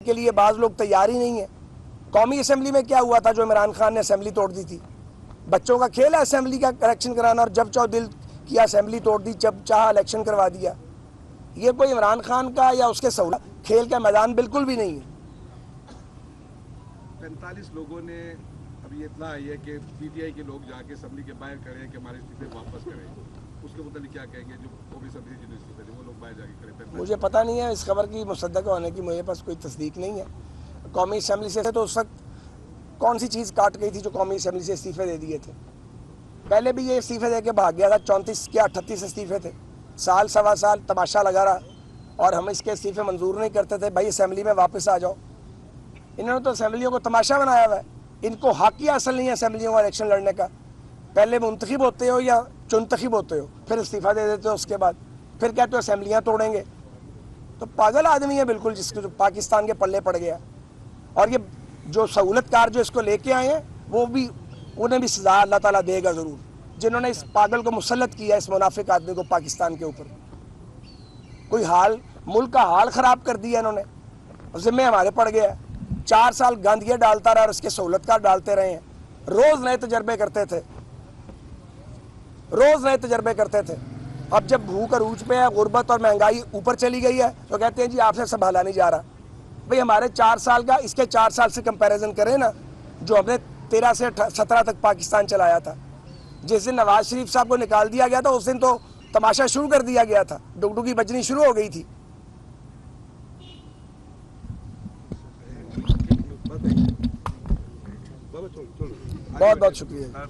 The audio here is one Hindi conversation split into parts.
के लिए बाज़ लोग तैयार ही नहीं है। कौमी असम्बली में क्या हुआ था जो इमरान खान ने असम्बली तोड़ दी थी? बच्चों का खेल है असम्बली का इलेक्शन कराना, और जब चाहो दिल किया असम्बली तोड़ दी, जब चाहा इलेक्शन करवा दिया। ये कोई इमरान खान का या उसके सहूलत खेल का मैदान बिल्कुल भी नहीं है। 45 लोगों ने अभी ये इतना आई है कि पीटीआई के लोग जाके असम्बली के बाहर खड़े हैं कि हमारे इस्तीफे वापस करें, उसके मुताबिक क्या कहेंगे? जो कौमी असम्बली जिन्हें इस्तीफे थे वो लोग बाहर जाके खड़े। मुझे पता नहीं है इस खबर की मुसद्दक होने की, मेरे पास कोई तस्दीक नहीं है। कौमी असम्बली से तो उस वक्त कौन सी चीज़ काट गई थी जो कौमी असम्बली से इस्तीफे दे दिए थे? पहले भी ये इस्तीफे दे के भाग गया था। 34 क्या 38 इस्तीफे थे। साल सवा साल तमाशा लगा रहा, और हम इसके इस्तीफे मंजूर नहीं करते थे। भाई असम्बली में वापस आ जाओ। इन्होंने तो असम्बलियों को तमाशा बनाया हुआ है। इनको हक ही हासिल नहीं है असम्बलियों का इलेक्शन लड़ने का। पहले मुंतखिब होते हो या चुनतखिब होते हो, फिर इस्तीफा दे देते हो, उसके बाद फिर कहते हो असम्बलियाँ तोड़ेंगे। तो पागल आदमी है बिल्कुल, जिसको जो पाकिस्तान के पल्ले पड़ गया। और ये जो सहूलतकार जो इसको लेके आए हैं, वो भी उन्हें भी सजा अल्लाह ताला देगा ज़रूर, जिन्होंने इस पागल को मुसल्लत किया, इस मुनाफिक आदमी को पाकिस्तान के ऊपर। कोई हाल, मुल्क का हाल ख़राब कर दिया इन्होंने, ज़िम्मे हमारे पड़ गया। 4 साल गंद ये डालता रहा और इसके सहूलतकार डालते रहे हैं। रोज़ नए तजर्बे करते थे, रोज़ नए तजर्बे करते थे। अब जब भूख अरूज पे है, गुर्बत और महंगाई ऊपर चली गई है, तो कहते हैं जी आपसे संभाला नहीं जा रहा। भाई हमारे 4 साल का इसके 4 साल से कंपैरिजन करें ना, जो हमने 13 से 17 तक पाकिस्तान चलाया था। जिस दिन नवाज शरीफ साहब को निकाल दिया गया था, उस दिन तो तमाशा शुरू कर दिया गया था, डुगडुगी बजनी शुरू हो गई थी। बहुत बहुत शुक्रिया।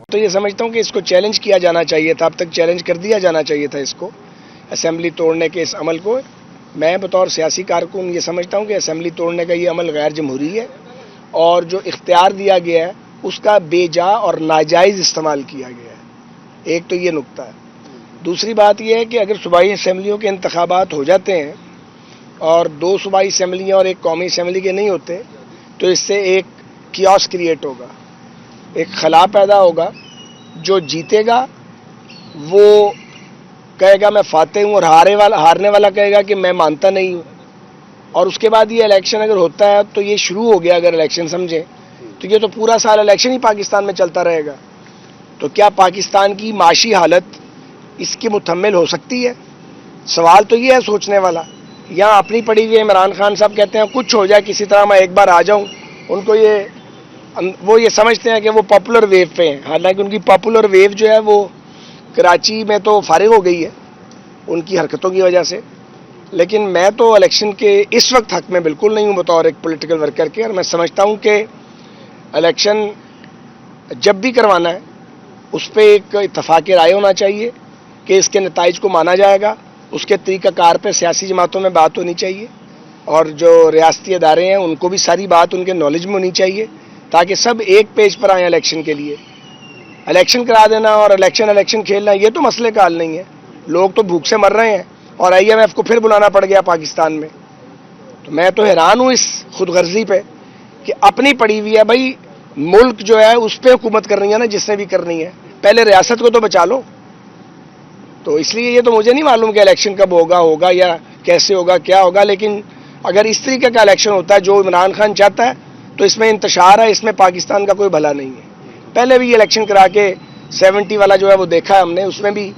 तो ये समझता हूँ कि इसको चैलेंज किया जाना चाहिए था, अब तक चैलेंज कर दिया जाना चाहिए था इसको, असेंबली तोड़ने के इस अमल को। मैं बतौर सियासी कारकुन ये समझता हूँ कि असेंबली तोड़ने का ये अमल गैर जमहूरी है, और जो इख्तियार दिया गया है उसका बेजा और नाजायज़ इस्तेमाल किया गया है। एक तो ये नुक्ता है। दूसरी बात यह है कि अगर सूबाई असम्बलियों के इंतखाबात हो जाते हैं और 2 सूबाई असम्बलियाँ और 1 कौमी असम्बली के नहीं होते, तो इससे एक कियास क्रिएट होगा, एक खला पैदा होगा। जो जीतेगा वो कहेगा मैं फाते हूँ, और हारने वाला कहेगा कि मैं मानता नहीं हूँ। और उसके बाद ये इलेक्शन अगर होता है तो ये शुरू हो गया, अगर इलेक्शन समझे तो ये तो पूरा साल इलेक्शन ही पाकिस्तान में चलता रहेगा। तो क्या पाकिस्तान की माशी हालत इसकी मुतहम्मिल हो सकती है? सवाल तो ये है सोचने वाला। यहाँ अपनी पड़ी हुई इमरान खान साहब कहते हैं कुछ हो जाए, किसी तरह मैं एक बार आ जाऊँ। उनको वो ये समझते हैं कि वो पॉपुलर वेव पे हैं, हालांकि उनकी पॉपुलर वेव जो है वो कराची में तो फारिग हो गई है उनकी हरकतों की वजह से। लेकिन मैं तो इलेक्शन के इस वक्त हक में बिल्कुल नहीं हूँ बतौर एक पॉलिटिकल वर्कर के। और मैं समझता हूँ कि इलेक्शन जब भी करवाना है उस पर एक इत्तफाक़ राय होना चाहिए कि इसके नताइज को माना जाएगा। उसके तरीक़ाकार पर सियासी जमातों में बात होनी चाहिए, और जो रियासती अदारे हैं उनको भी सारी बात उनके नॉलेज में होनी चाहिए, ताकि सब एक पेज पर आएँ इलेक्शन के लिए। इलेक्शन करा देना और इलेक्शन खेलना ये तो मसले का हल नहीं है। लोग तो भूख से मर रहे हैं और IMF को फिर बुलाना पड़ गया पाकिस्तान में। तो मैं तो हैरान हूँ इस खुदगर्जी पे कि अपनी पड़ी हुई है। भाई मुल्क जो है उस पर हुकूमत करनी है ना, जिसने भी करनी है, पहले रियासत को तो बचा लो। तो इसलिए ये तो मुझे नहीं मालूम कि इलेक्शन कब होगा या कैसे होगा, क्या होगा। लेकिन अगर इस तरीके का इलेक्शन होता है जो इमरान खान चाहता है, तो इसमें इंतशार है, इसमें पाकिस्तान का कोई भला नहीं है। पहले भी ये इलेक्शन करा के 70 वाला जो है वो देखा है हमने। उसमें भी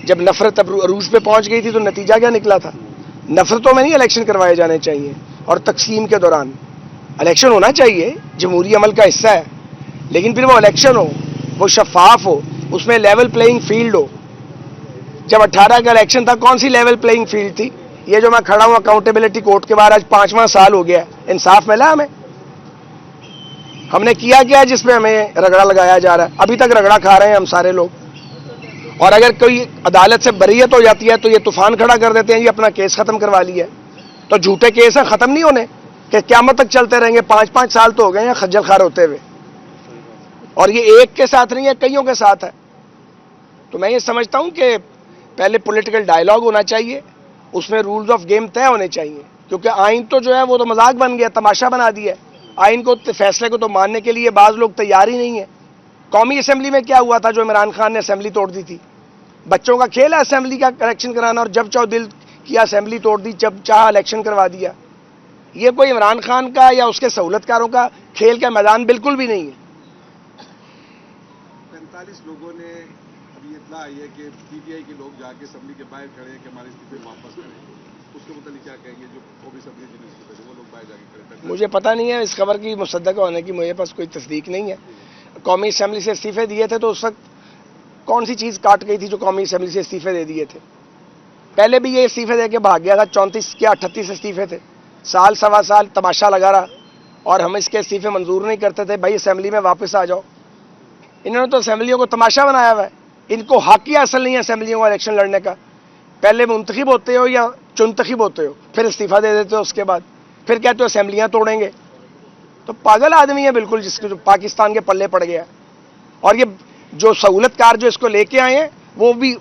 जब नफरत अरूज पे पहुंच गई थी तो नतीजा क्या निकला था? नफरतों में नहीं इलेक्शन करवाए जाने चाहिए। और तकसीम के दौरान इलेक्शन होना चाहिए, जमहूरी अमल का हिस्सा है, लेकिन फिर वो इलेक्शन हो, वो शफाफ हो, उसमें लेवल प्लेइंग फील्ड हो। जब 18 का इलेक्शन था, कौन सी लेवल प्लेइंग फील्ड थी? ये जो मैं खड़ा हूँ अकाउंटेबिलिटी कोर्ट के बाहर, आज 5वां साल हो गया, इंसाफ मिला हमें? हमने किया क्या जिसमें हमें रगड़ा लगाया जा रहा है? अभी तक रगड़ा खा रहे हैं हम सारे लोग। और अगर कोई अदालत से बरीयत हो जाती है तो ये तूफान खड़ा कर देते हैं, ये अपना केस खत्म करवा लिया। तो झूठे केस हैं, खत्म नहीं होने कि क़यामत तक चलते रहेंगे। 5-5 साल तो हो गए हैं खज्जल खार होते हुए, और ये एक के साथ नहीं है, कईयों के साथ है। तो मैं ये समझता हूं कि पहले पॉलिटिकल डायलॉग होना चाहिए, उसमें रूल्स ऑफ गेम तय होने चाहिए। क्योंकि आइन तो जो है वो तो मजाक बन गया, तमाशा बना दिया। आइन को, फैसले को तो मानने के लिए बाज़ लोग तैयार ही नहीं है। कौमी असम्बली में क्या हुआ था जो इमरान खान ने असम्बली तोड़ दी थी? बच्चों का खेल है असम्बली का इलेक्शन कराना, और जब चाहो दिल किया असम्बली तोड़ दी, जब चाहा इलेक्शन करवा दिया। ये कोई इमरान खान का या उसके सहूलतकारों का खेल का मैदान बिल्कुल भी नहीं है। 45 लोगों ने अभी इतना आई है कि पीटीआई के लोग जाके असेंबली के बाहर खड़े हैं कि हमारे इस्तीफे वापस करें, उसके मुताबिक क्या कहेंगे? जो ओबीसी असेंबली जिन्हें इस्तीफे थे वो लोग बाहर जाके खड़े थे। मुझे पता नहीं है इस खबर की मुसद्दक होने की, मुझे पास कोई तस्दीक नहीं है। कौमी असेंबली से इस्तीफे दिए थे तो उस वक्त कौन सी चीज़ काट गई थी जो कौमी असेंबली से इस्तीफे दे दिए थे? पहले भी ये इस्तीफे दे के भाग गया था, 34 या 38 इस्तीफे थे, साल सवा साल तमाशा लगा रहा और हम इसके इस्तीफे मंजूर नहीं करते थे। भाई असेंबली में वापस आ जाओ। इन्होंने तो असेंबलियों को तमाशा बनाया हुआ है। इनको हक ही असल नहीं है असेंबलियों का इलेक्शन लड़ने का। पहले मुंतखिब होते हो या चुनतखिब होते हो, फिर इस्तीफा दे देते हो, उसके बाद फिर कहते हो असेंबलियां तोड़ेंगे। तो पागल आदमी है बिल्कुल, जिसको जो पाकिस्तान के पल्ले पड़ गया। और ये जो सहूलतकार जो इसको लेके आए हैं वो भी,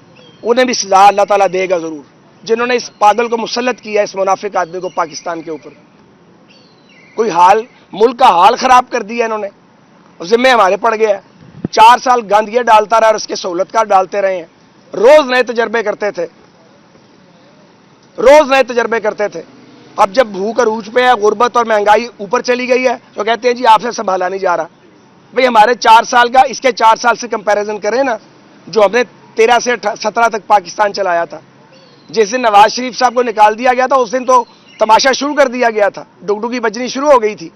उन्हें भी सजा अल्लाह ताला देगा जरूर, जिन्होंने इस पागल को मुसल्लत किया, इस मुनाफिक आदमी को पाकिस्तान के ऊपर। कोई हाल, मुल्क का हाल खराब कर दिया इन्होंने और जिम्मे हमारे पड़ गया है। 4 साल गंद ये डालता रहा और इसके सहूलतकार डालते रहे हैं। रोज नए तजर्बे करते थे, रोज नए तजर्बे करते थे। अब जब भूख अरूज पे है, गुर्बत और महंगाई ऊपर चली गई है, तो कहते हैं जी आपसे संभाला नहीं जा रहा। भाई हमारे 4 साल का इसके 4 साल से कंपैरिजन करें ना, जो हमने 13 से 17 तक पाकिस्तान चलाया था। जिस दिन नवाज शरीफ साहब को निकाल दिया गया था उस दिन तो तमाशा शुरू कर दिया गया था, डुगडुगी बजनी शुरू हो गई थी।